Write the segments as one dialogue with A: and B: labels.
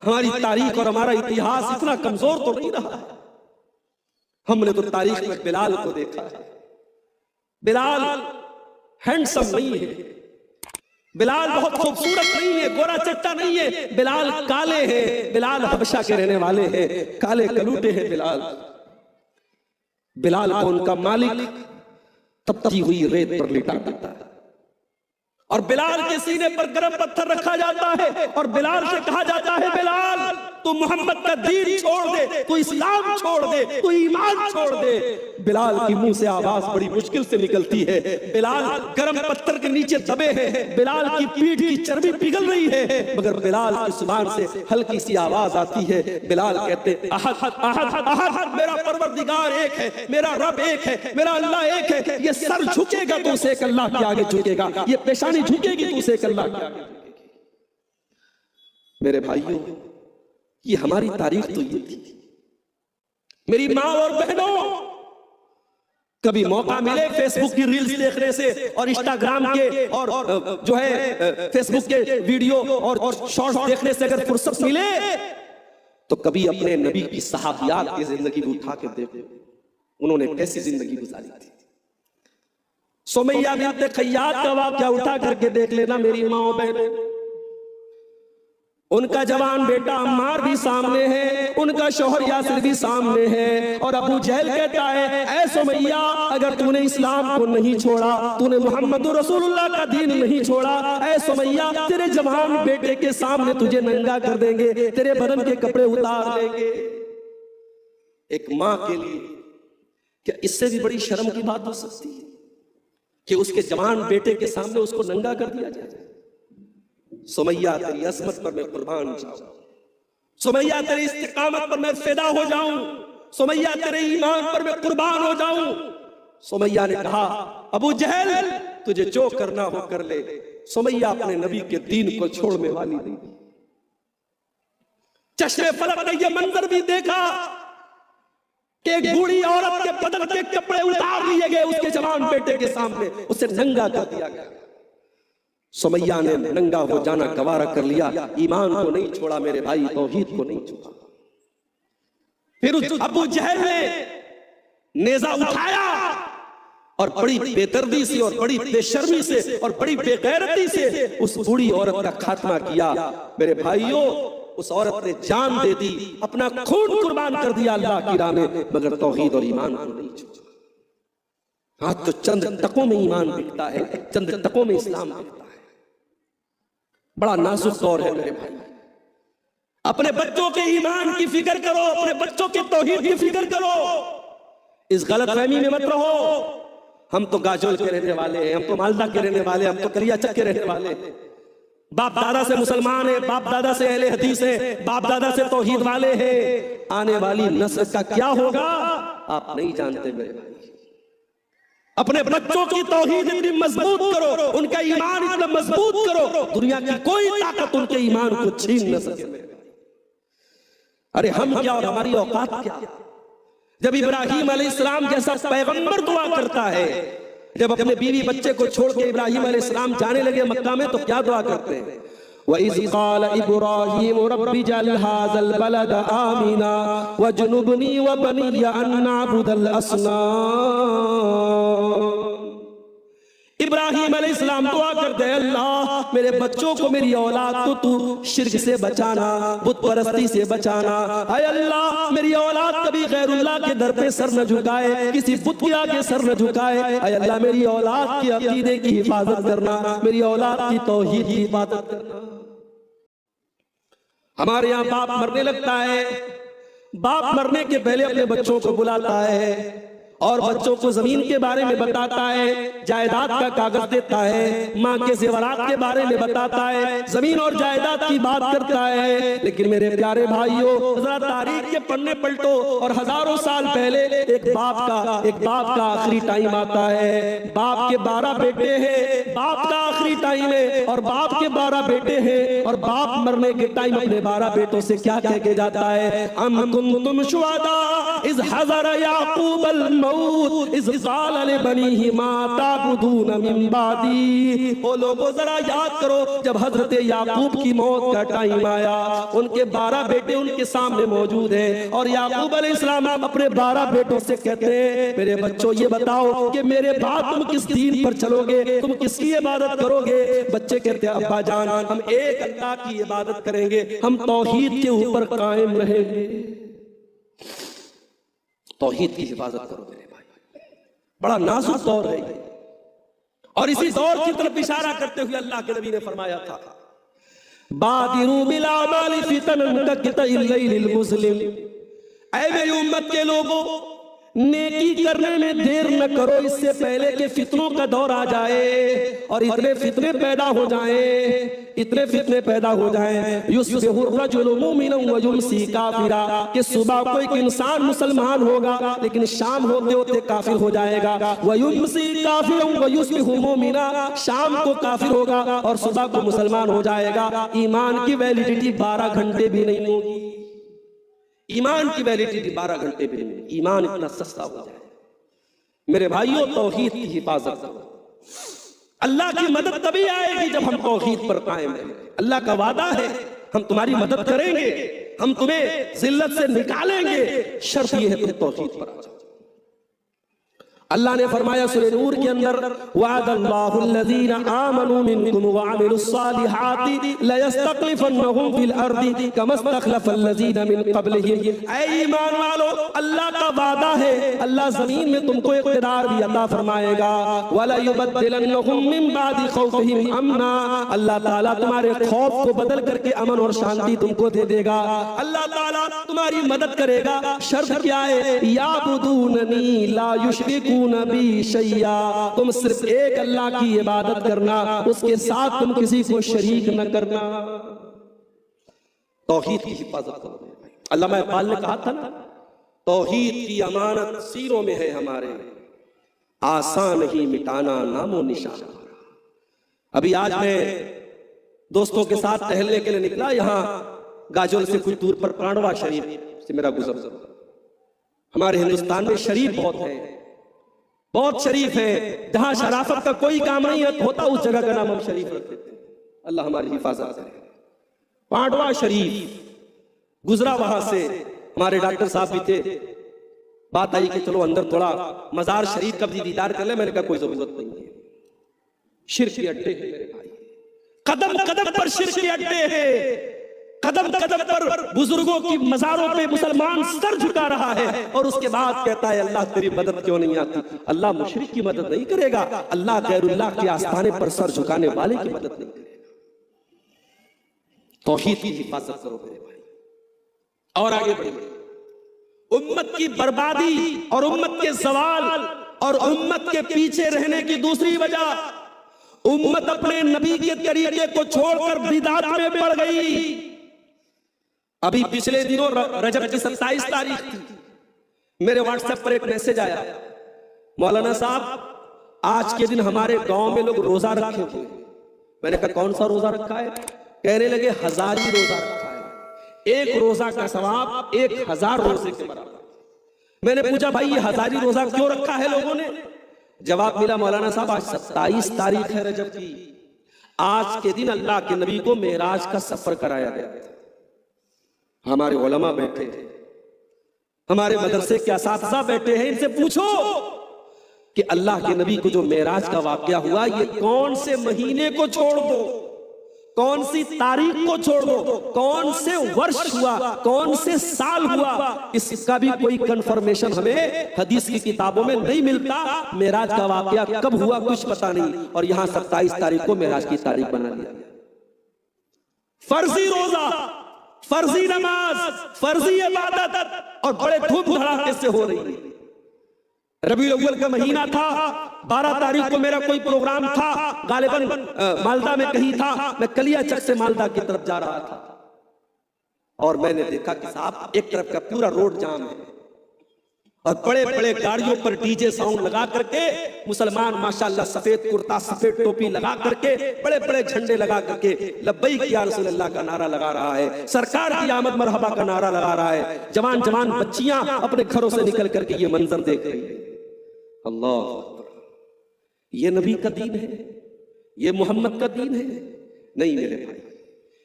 A: हमारी तारीख और हमारा इतिहास इतना कमजोर तो नहीं रहा। हमने तो तारीख में बिलाल को देखा है। बिलाल हैंडसम नहीं है, बिलाल बहुत खूबसूरत नहीं है, गोरा चट्टा नहीं है, बिलाल काले हैं, बिलाल हबशा के रहने वाले हैं, काले कलूटे हैं बिलाल। बिलाल को उनका मालिक तपती हुई रेत पर लिटा देता है और बिलाल के सीने पर गर्म पत्थर रखा जाता है और बिलाल से कहा जाता है, बिलाल तू मोहम्मद का दीन छोड़ दे, तू इस्लाम छोड़ दे, तू ईमान छोड़ दे। बिलाल की मुंह से आवाज बड़ी मुश्किल से निकलती है। बिलाल गर्म पत्थर के नीचे दबे हैं, बिलाल की पीठ की चर्बी पिघल रही है, मगर बिलाल की जुबान से हल्की सी आवाज आती है। बिलाल कहते, अहद अहद अहद, मेरा परवरदिगार एक है, मेरा रब एक है, मेरा अल्लाह एक है। ये सर झुकेगा तो उसे एक अल्लाह के आगे झुकेगा, ये पेशानी झुकेगी तो उसे एक अल्लाह के आगे झुकेगी। मेरे भाइयों, ये हमारी तारीख तो ये थी। मेरी माँ और बहनों, कभी मौका मिले फेसबुक की रील्स देखने से और इंस्टाग्राम के और जो है फेसबुक के वीडियो और शॉर्ट्स देखने से अगर फुर्सत मिले तो कभी अपने नबी की सहाबियात की जिंदगी को उठा के देखो, उन्होंने कैसी जिंदगी गुजारी थी। सुमैया बिन्त खय्यात का वाक़या उठा करके देख लेना मेरी माँ और बहनों। उनका जवान बेटा अम्मार भी सामने है, उनका शौहर यासिर भी सामने है और अबू जहल कहता है, ऐ सुमैया अगर तूने इस्लाम को नहीं छोड़ा, तूने मोहम्मद रसूलुल्लाह का दीन नहीं छोड़ा, ऐ सुमैया तेरे जवान बेटे के सामने तुझे नंगा कर देंगे, तेरे बदन के कपड़े उतार देंगे। एक माँ के लिए क्या इससे भी बड़ी शर्म की बात हो सकती है कि उसके जवान बेटे के सामने उसको नंगा कर दिया जाए? सुमैया तेरी असमत पर मैं कुर्बान जाऊं, सुमैया तेरी इस्तिकामत पर मैं फिदा हो जाऊं, सुमैया तेरे ईमान पर मैं कुर्बान हो जाऊं। सुमैया ने कहा, अबू जहल तुझे जो करना हो कर ले। सुमैया अपने नबी के दीन को छोड़ने वाली नहीं। चश्मे फलक ने यह मंजर भी देखा कि एक बूढ़ी औरत के बदन के कपड़े उतार लिए गए, उसके जवान बेटे के सामने उसे नंगा कर दिया गया। सुमैया ने नंगा हो जाना गवारा कर लिया, ईमान को नहीं छोड़ा मेरे भाई, तौहीद को नहीं छोड़ा। फिर उस अबू जहल ने नेजा उठाया और बड़ी बेदर्दी से और बड़ी बेशर्मी से और बड़ी बेगैरती से उस बूढ़ी औरत का खात्मा किया। मेरे भाइयों, उस औरत ने जान दे दी, अपना खून कुर्बान कर दिया अल्लाह की राह में, मगर तौहीद और ईमान को नहीं छोड़ा। आज तो चंद टकों में ईमान बिकता है, चंद टकों में इस्लाम बिकता है। बड़ा नाजुक दौर है मेरे भाई। अपने बच्चों के ईमान की फिक्र करो, अपने बच्चों के तौहीद की फिक्र करो, इस गलतफहमी में मत रहो हम तो गाजोल के रहने वाले हैं, हम तो मालदा के रहने वाले हैं, हम तो कलियाचक के रहने वाले हैं, बाप दादा से मुसलमान है, बाप दादा से अहले हदीस है, बाप दादा से तौहीद वाले हैं। आने वाली नस्ल का क्या होगा आप नहीं जानते मेरे भाई। अपने बच्चों की तौहीद इतनी मजबूत करो, उनका ईमान इतना मजबूत करो, दुनिया की कोई ताकत उनके ईमान को छीन न सके। अरे हम क्या और हमारी औकात क्या? जब इब्राहीम अलैहिस्सलाम जैसा पैगंबर दुआ करता है, जब अपने बीवी बच्चे को छोड़ के इब्राहीम अलैहिस्सलाम जाने लगे मक्का में, तो क्या दुआ करते हैं? वइज़ क़ाल इब्राहीम रब्बि जअल हाज़ल बलद आमिना वज्नुबनी व बनिय अन नअबुदल अस्नाम। इब्राहीम अलैहिस्सलाम दुआ करते हैं, अल्लाह मेरे बच्चों को, मेरी औलाद को तू शिर्क से बचाना, बुत परस्ती से बचाना। हाय अल्लाह मेरी औलाद कभी गैरुल्लाह के दर पे सर न झुकाए, किसी बुत के आगे सर न झुकाए। हाय अल्लाह मेरी औलाद की अकीदे की हिफाजत करना, मेरी औलाद की तौहीद की हिफाजत करना। हमारे यहाँ बाप मरने लगता है, बाप मरने के पहले अपने बच्चों को बुलाता है और बच्चों को जमीन के बारे में बताता है, जायदाद का कागज देता है, माँ के ज़ेवरात के बारे में बताता है, जमीन और जायदाद की बात करता है। लेकिन मेरे प्यारे भाइयों, जरा तारीख के पन्ने पलटो और हजारों साल पहले एक बाप का आखिरी टाइम आता है। बाप के 12 बेटे हैं, बाप का आखिरी टाइम है और बाप के 12 बेटे हैं और बाप मरने के टाइम अपने 12 बेटों से क्या कह के जाता है? अम कुंतुम शुहदा इज़ हज़र याक़ूब अल मौत इज़ क़ाल लिबनीहि मा ताबुदून मिन बादी। ओ लोगों जरा याद करो जब हजरत याकूब की मौत का टाइम आया, उनके 12 बेटे उनके सामने मौजूद हैं और याकूब अलैहिस्सलाम अपने 12 बेटों से कहते हैं मेरे बच्चों ये बताओ कि मेरे बाद तुम किस दीन पर चलोगे, तुम किसकी इबादत करोगे। बच्चे कहते हैं अब्बा जान हम एक अल्लाह की इबादत करेंगे, हम तौहीद के ऊपर कायम रहेंगे। तौहीद की हिफाजत करो मेरे भाई, बड़ा नाजुक दौर है और इसी दौर की तरफ इशारा करते हुए अल्लाह के नबी ने फरमाया था बादिरू बिल आमाल फितनन कक़ितइल लैलिल मुज़लिम। ऐ मेरी उम्मत के लोगों, नेकी करने में देर न करो इससे पहले कि फितनों का दौर आ जाए और इतने फितने पैदा हो जाएं, इतने फितने पैदा हो जाएं युस्बिहु रजुलु मुमिनन व युमसी काफिरा, कि सुबह को एक इंसान मुसलमान होगा लेकिन शाम होते होते काफिर हो जाएगा। व युमसी काफिरन व युस्बिहु मुमिना, शाम को काफिर होगा और सुबह को मुसलमान हो जाएगा। ईमान की वैलिडिटी 12 घंटे भी नहीं होगी, ईमान की वैलिडिटी 12 घंटे भी नहीं। ईमान इतना सस्ता हो जाए मेरे भाइयों, तौहीद की हिफाजत करो। अल्लाह की मदद तभी आएगी जब हम तौहीद पर कायम हैं। अल्लाह का वादा है हम तुम्हारी मदद करेंगे, हम तुम्हें जिल्लत से निकालेंगे, शर्त यह है तुम तौहीद पर आ जाओ। अल्लाह ने फरमाया सूरह नूर के अंदर वअदल्लाहु अल्लज़ीना आमनू मिनकुम व अमिलुस्सालिहाति लयस्तख्लिफन्नहुम फिल अर्दि कमा इस्तख्लफल्लज़ीना मिन क़ब्लिहिम। ऐ ईमान वालो, अल्लाह का वादा है अल्लाह जमीन में तुमको इक़्तिदार भी अता फरमाएगा। वला युबद्दिलन्नहुम मिन बादि खौफिहिम अमना, अल्लाह ताला तुम्हारे खौफ को बदल करके अमन और शांति तुमको दे देगा। अल्लाह ताला तुम्हारी मदद करेगा। शर्त क्या है? याबुदूननी ला युशरिकू नबी शैया, तुम सिर्फ एक अल्लाह की इबादत करना, उसके साथ तुम किसी को शरीक न करना। तौहीद की हिफाजत करो। अल्लामा इक़बाल ने कहा था ना, तौहीद की अमानत सीरों में है हमारे, आसान नहीं मिटाना नामो निशान। अभी आज मैं दोस्तों के साथ टहलने के लिए निकला, यहाँ गाजोल से कुछ दूर पर पांडवा शरीफ से मेरा गुजर। हमारे हिंदुस्तान में शरीफ बहुत है, बहुत शरीफ है, जहां शराफत का कोई काम नहीं होता उस जगह का नाम हम शरीफ रख देते हैं। अल्लाह हमारी हिफाजत करे। पांडवा शरीफ गुजरा, वहां से हमारे डॉक्टर साहब भी थे, बात आई कि चलो अंदर थोड़ा मजार शरीफ का भी दीदार कर ले। मैंने कहा कोई जरूरत नहीं है, शिर्क के अड्डे हैं मेरे भाई, कदम कदम पर शिर्क के अड्डे हैं, कदम कदम पर बुजुर्गों की मजारों पे मुसलमान सर झुका रहा है और उसके बाद कहता है अल्लाह तेरी मदद क्यों नहीं आती। अल्लाह मुशरिक की मदद नहीं करेगा, अल्लाह गैरुल्लाह के आस्थाने पर सर झुकाने वाले की मदद नहीं करेगा। तौहीद की हिफाजत करो मेरे भाई और आगे बढ़िए। उम्मत की बर्बादी और उम्मत के सवाल और उम्मत के पीछे रहने की दूसरी वजह, उम्मत अपने नबी के तरीके को छोड़कर बिदात में पड़ गई। अभी पिछले दिनों रजब की 27 तारीख थी, मेरे व्हाट्सएप पर एक मैसेज आया, मौलाना साहब आज के दिन हमारे गांव में लोग रोजा रखे हुए। मैंने कहा कौन सा रोजा रखा है? कहने लगे हजारी रोजा रखा है, एक रोजा का सवाब 1000 रोजे के बराबर। मैंने पूछा भाई ये हजारी रोजा क्यों रखा है लोगों ने? जवाब मिला मौलाना साहब आज 27 तारीख है रजब की, आज के दिन अल्लाह के नबी को मेराज का सफर कराया गया था। हमारे उलमा बैठे हैं, हमारे मदरसे के असातिज़ा बैठे हैं, इनसे पूछो कि अल्लाह के नबी को जो मेराज का वाकया हुआ ये कौन से महीने को छोड़ दो, कौन सी तारीख को छोड़ दो, कौन से वर्ष हुआ, कौन से साल हुआ, इसका भी कोई कंफर्मेशन हमें हदीस की किताबों में नहीं मिलता। मेराज का वाकया कब हुआ कुछ पता नहीं, और यहां 27 तारीख को मेराज की तारीख बना लिया। फर्जी रोजा, फर्जी नमाज, फर्जी इबादत और बड़े धूम धड़ाके से हो रही है। रबीउल अव्वल का महीना था, 12 तारीख को मेरा कोई प्रोग्राम था, गालिबन मालदा में कहीं था, मैं कलियाचक से मालदा की तरफ जा रहा था और मैंने देखा कि साहब एक तरफ का पूरा रोड जाम है और बड़े बड़े गाड़ियों पर डीजे साउंड लगा करके मुसलमान माशाल्लाह सफेद कुर्ता सफेद टोपी लगा करके बड़े बड़े झंडे लगा करके लब्बैक या रसूल अल्लाह का नारा लगा रहा है, सरकार की आमद मरहबा का नारा लगा रहा है। जवान जवान बच्चियां अपने घरों से निकल करके ये मंजर देख रही है। अल्लाह अकबर। ये नबी का दीन है, ये मोहम्मद का दीन है? नहीं मेरे भाई,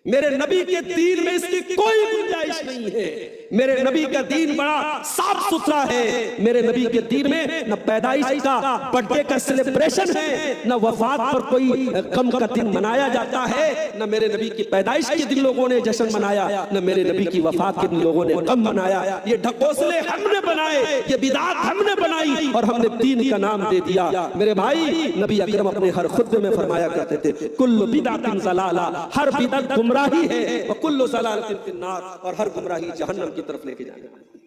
A: मेरे नबी के दीन में इसकी कोई गुंजाइश नहीं है। मेरे नबी का दीन बड़ा साफ सुथरा है। मेरे नबी के दीन में न पैदाइश का बर्थडे का सेलिब्रेशन है, न वफात पर कोई गम का दिन मनाया जाता है, न मेरे नबी की पैदाइश के दिन लोगों ने जश्न मनाया, न मेरे नबी की वफात के दिन लोगों ने गम मनाया। ये ढकोसले हमने बनाए, ये बिदात हमने बनाई और हमने दीन का नाम दे दिया। मेरे भाई, नबी अकरम अपने हर खुतबे में फरमाया करते थे, कुल्लु बिदातिन ज़लाला, हर बिदअत गुमराही है, व कुल्लु ज़लालतिन फिन्नार, और हर गुमराही जहन्नम की तरफ लेके जाने वाली।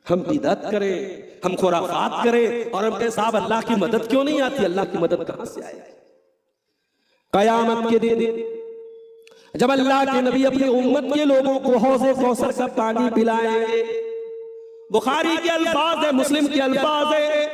A: हम बिदअत करें, हम खुराफात करें और हम कहें साहब अल्लाह की मदद क्यों नहीं आती? अल्लाह की मदद कहां से आएगी? कयामत के दिन जब अल्लाह के नबी अपनी उम्मत के लोगों को हौज़े कौसर का पानी पिलाएंगे, बुखारी के अल्फाज है, मुस्लिम के अल्फाज है,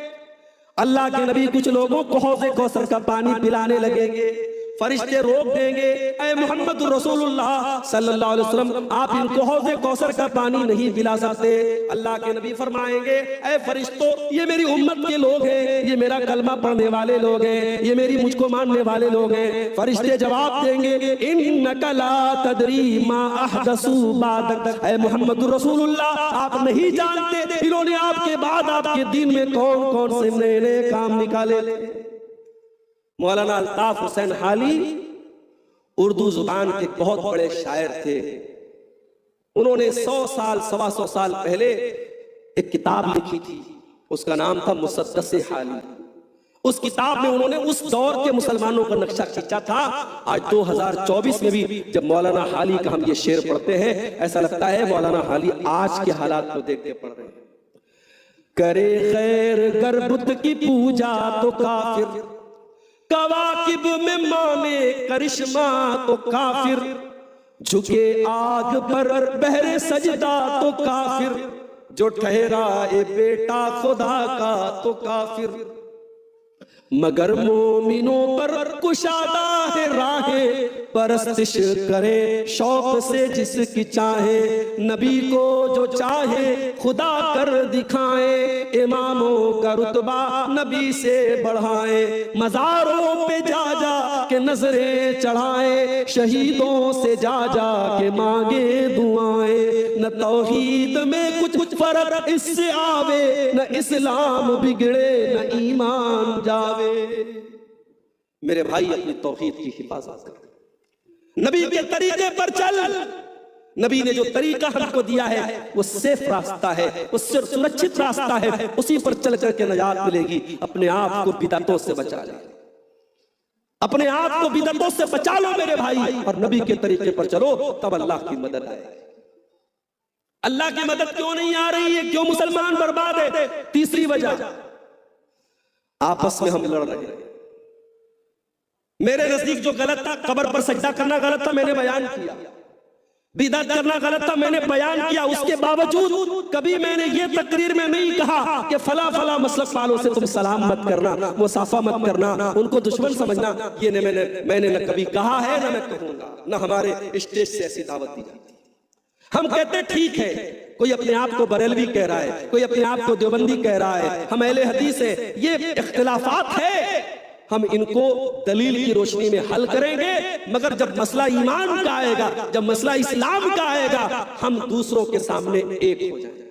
A: अल्लाह के नबी कुछ लोगों को हौज़े कौसर का पानी पिलाने लगेंगे, फरिश्ते रोक देंगे, ऐ मोहम्मद रसूलुल्लाह सल्लल्लाहु अलैहि वसल्लम, आप इनको हौज़े कौसर का पानी नहीं पिला सकते। अल्लाह के नबी फरमाएंगे, ऐ फरिश्तों, ये मेरी उम्मत के लोग हैं, ये मेरा कलमा पढ़ने वाले लोग हैं, ये मेरी मुझको मानने वाले लोग हैं। फरिश्ते जवाब देंगे, इन्नका ला तदरी मा अहदसू बादक, ऐ मोहम्मद रसूलुल्लाह, आप नहीं जानते इन्होंने आपके बाद आपके दीन में कौन कौन से नए नए काम निकाले। मौलाना अल्ताफ हुसैन हाली उर्दू जुबान के बहुत बड़े शायर थे। उन्होंने 100 साल 125 साल पहले एक किताब लिखी थी, उसका नाम था मुसद्दस हाली। उस किताब में उन्होंने उस दौर के मुसलमानों का नक्शा खींचा था। आज 2024 में भी जब मौलाना हाली का हम ये शेर पढ़ते हैं, ऐसा लगता है मौलाना हाली आज के हालात को देखते पढ़ रहे हैं। करे खैर गर बुत की पूजा तो काफिर, कवाकिब में माने करिश्मा तो काफिर, झुके आग पर बहरे सजदा तो काफिर, जो ठहरा ए बेटा खुदा का तो काफिर, मगर मोमिनों पर कुशादा है राहें, परस्तिश करे शौक से जिसकी चाहे, नबी को जो चाहे खुदा कर दिखाए, इमामों का रुतबा नबी से बढ़ाए, मज़ारों पे जा जा के नजरें चढ़ाए, शहीदों से जा जा के मांगे दुआएं, न तौहीद में कुछ फर्क इससे आवे, न इस्लाम बिगड़े न ईमान जावे। मेरे भाई, अपनी तौहीद की हिफाजत कर, नबी के तरीके पर चल। नबी ने जो तरीका हमको दिया है वो सेफ रास्ता है, वो सुरक्षित रास्ता है, उसी पर चल करके नजात मिलेगी। अपने आप को बिदअतों से बचा ले, अपने आप को बिदअतों से बचा लो मेरे भाई, और नबी के तरीके पर चलो, तब अल्लाह की मदद आएगी। अल्लाह की मदद क्यों नहीं आ रही है? क्यों मुसलमान बर्बाद है? तीसरी वजह, आपस में हम लड़ रहे हैं। मेरे नजदीक जो गलत था, कब्र पर सजदा करना गलत था, मैंने बयान किया। बिदअत करना गलत था, मैंने बयान किया। उसके बावजूद कभी मैंने ये तकरीर में नहीं कहा कि फला फला मसलक वालों से तुम सलाम मत करना, मुसाफा मत करना, उनको दुश्मन समझना। ये मैंने न कभी कहा है, न मैं कहूंगा, न हमारे स्टेज से ऐसी दावत दी जाती। हम कहते ठीक है, कोई अपने आप को बरेलवी कह रहा है, कोई अपने आप को देवबंदी कह रहा है, हम अहले हदीस है, ये इख्तिलाफात है, हम इनको दलील की रोशनी में हल करेंगे। मगर जब मसला ईमान का आएगा, जब मसला इस्लाम का आएगा, हम दूसरों के सामने एक हो जाएंगे।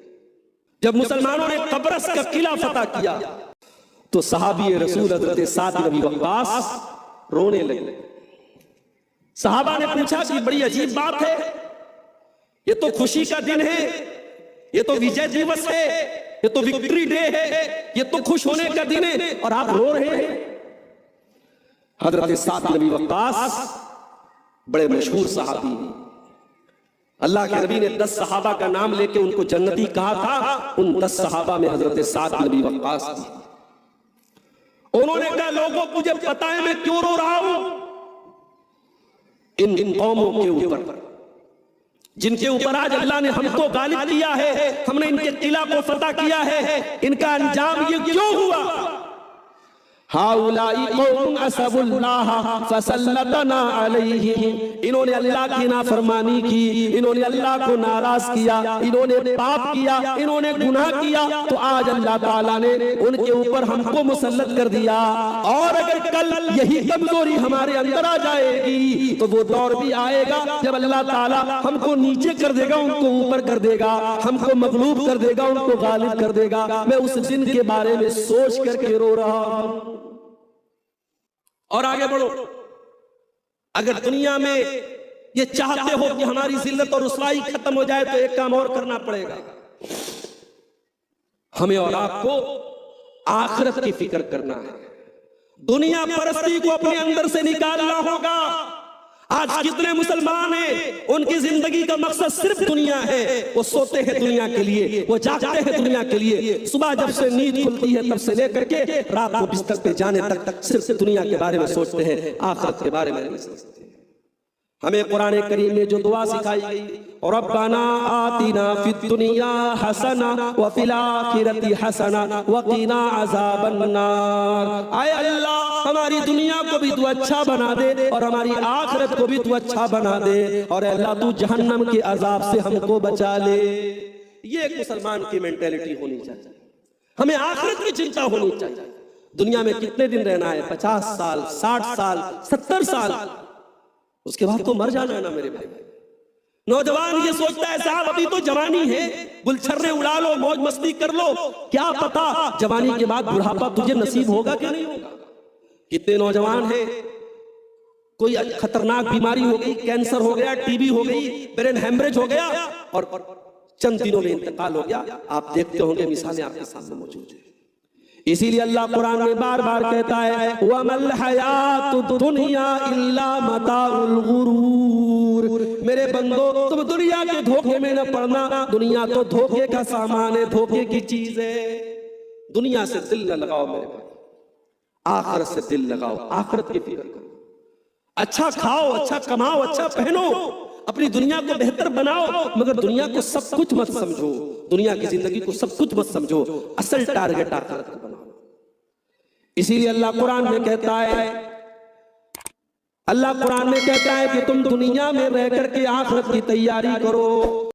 A: जब मुसलमानों ने कब्रस का किला फतह किया तो सहाबी रसूल हज़रत साद बिन अबी वक्कास रोने लगे। सहाबा ने पूछा कि बड़ी अजीब बात है, ये तो खुशी का दिन है, ये तो विजय दिवस है, ये तो विक्ट्री डे है, ये तो खुश होने का दिन है, और आप रो रहे हैं। हजरत साद बिन अबी वक्कास बड़े मशहूर सहाबी हैं। अल्लाह के नबी ने 10 सहाबा का नाम लेके उनको जन्नती कहा था। उन 10 सहाबा में हजरत साद बिन अबी वक्कास थी। उन्होंने कहा, लोगों मुझे पता है मैं क्यों रो रहा हूं। इन कौमों के ऊपर जिनके ऊपर आज अल्लाह ने हमको गालिब किया है, हमने इनके किला को फतह किया है, इनका अंजाम ये क्यों हुआ? हाउलाई कौम असबुल्लाह फसल्लतना अलैहिम, इन्होंने अल्लाह की नाफरमानी की, इन्होंने अल्लाह को नाराज किया, इन्होंने पाप किया, इन्होंने गुनाह किया, तो आज अल्लाह ताला ने उनके ऊपर हमको मुसल्लत कर दिया। और अगर कल यही कमजोरी हमारे अंदर आ जाएगी तो वो दौर भी आएगा जब अल्लाह ताला हमको नीचे कर देगा, उनको ऊपर कर देगा, हमको मगलूब कर देगा, उनको गालिब कर देगा। मैं उस दिन के बारे में सोच करके रो रहा हूं। और आगे बढ़ो, अगर दुनिया में ये चाहते हो कि हमारी जिल्लत और रुसवाई खत्म हो जाए तो एक काम और करना पड़ेगा, हमें और आपको आखिरत की फिक्र करना है। दुनिया परस्ती को अपने अंदर से निकालना होगा। आज कितने मुसलमान हैं, उनकी जिंदगी का मकसद सिर्फ दुनिया है। वो सोते हैं दुनिया के लिए, वो जागते हैं दुनिया के लिए, सुबह जब से नींद खुलती है तब से लेकर के रात को बिस्तर पे जाने तक सिर्फ दुनिया के बारे में सोचते हैं, आखिरत के बारे में नहीं सोचते। हमें कुरान करीम में जो दुआ सिखाई गई, रब्बना आतिना फिद दुनिया हसना व फिल आखिरति हसना व क़िना अज़ाबन नार। आए अल्लाह, हमारी दुनिया को भी तू अच्छा बना दे और हमारी आखिरत को भी तू अच्छा बना दे, और अल्लाह तू जहन्नम के अजाब से हमको बचा ले। ये एक मुसलमान की मेंटेलिटी होनी चाहिए। हमें आखिरत की चिंता होनी चाहिए। दुनिया में कितने दिन रहना है? 50 साल, 60 साल, 70 साल, उसके बाद तो मर जाना है ना मेरे भाई। नौजवान ये सोचता है साहब अभी तो जवानी है, गुलछर्रे उड़ा लो, मौज मस्ती कर लो, क्या पता जवानी के बाद बुढ़ापा तुझे नसीब होगा कि नहीं होगा। कितने नौजवान हैं, कोई खतरनाक बीमारी हो गई, कैंसर हो गया, टीबी हो गई, ब्रेन हेमरेज हो गया और चंद दिनों में इंतकाल हो गया। आप देखते होंगे, मिसालें आपके सामने मौजूद है। इसीलिए अल्लाह कुरान में बार बार कहता है वमल हयातुद दुनिया इल्ला मताउल गुरूर। मेरे बंदो, तुम दुनिया के धोखे में न पड़ना, दुनिया तो धोखे का सामान है, धोखे की चीज है। दुनिया से दिल न लगाओ मेरे भाई, आखिरत से दिल लगाओ, आखिरत की फिक्र करो। अच्छा खाओ, अच्छा कमाओ, अच्छा पहनो, अपनी दुनिया को बेहतर बनाओ, मगर दुनिया को सब कुछ मत समझो, दुनिया की जिंदगी को सब कुछ मत समझो। असल टारगेट आखिरत को बनाओ। इसीलिए अल्लाह कुरान में कहता है कि तुम दुनिया में रह करके आखिरत की तैयारी करो।